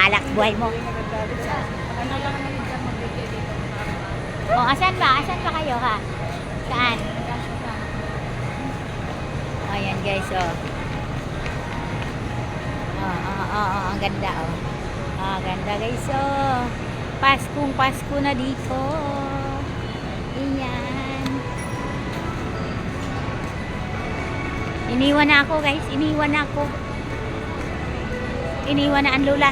Bahala ka buhay mo. Ano lang naman dyan magbigay dito. O, asan ba? Asan ba kayo ha? Saan? O, yan guys, o. Ang ganda, o. Ang ganda guys, o. Pasko na dito. Iyan. Iniwan na ako guys, iniwan na ako. Iniwan na ang lula.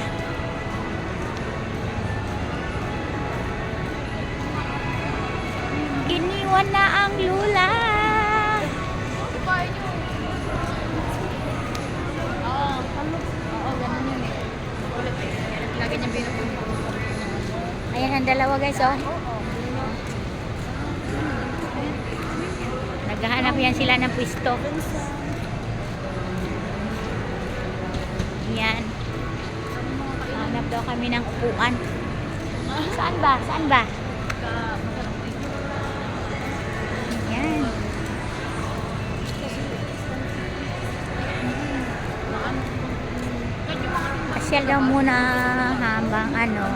Iniwan na ang lula. Ipain nyo. Oo, ganun yun eh. Ulit eh. Lagi niyang binubuno. Ayan ang dalawa guys, oh. Naghahanap yan sila ng pwesto. Yan. Hanap daw kami ng upuan. Saan ba? Saan ba? Yan. Pasyal daw muna habang ano,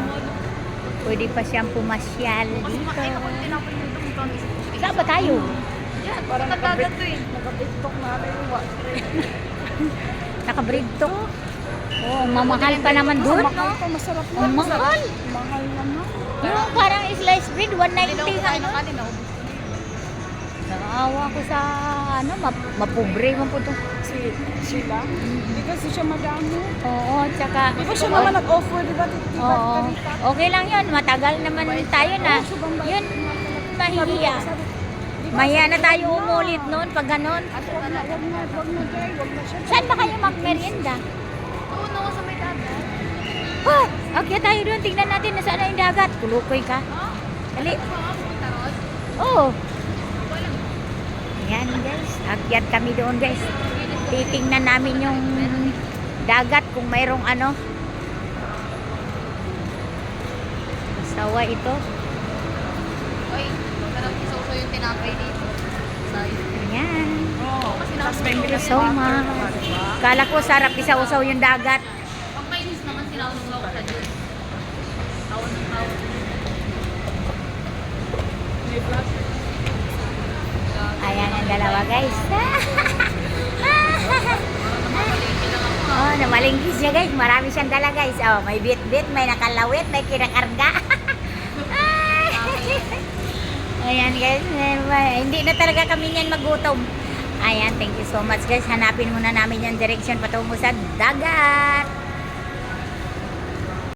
pwede pa siyang pumasyal dito. Saan ba tayo? Yan, parang naka-tiktok na rin yung Naka-breadto? Oh, mamahal pa naman dun. Mahal pa, masarap na. Ang mahal. Mahal naman. Yung parang sliced bread, 190 nga. ng kanina. Naawa ko sa ano, mapobre mo po to. Sila? Hindi kasi siya madami. Oo, tsaka... Di ba siya naman nag-offer, di ba? Oo, okay lang yun. Matagal naman tayo na. Yun, mahihiya. Mahiya na tayo umulit noon pag ganon. At wag na, Jay. Wag na siya. Saan ba kayo magmerienda? Doon ako sa may dagat. Oh, okay tayo doon. Tingnan natin na saan na yung dagat. Kulukoy ka. Dali. Oo. Ayan guys. Akyat kami doon guys. Titingnan namin yung dagat kung mayroong ano. Sawa ito. Uy, sarap iso yung tinapay dito. Ayan. Thank Thank you so much. Kala ko sarap isaw-saw yung dagat. Pag mainis naman, sinawag ako sa Diyos. Tawon ng tawon. Ayan ang dalawa guys. Oh, namalingki siya guys. Marami siyang dala guys. Oh, may bit-bit, may nakalawit, may kinakarga. Ayan guys. Hindi na talaga kami niyan magutom. Ayan, thank you so much guys. Hanapin muna namin yung direction patungo sa dagat.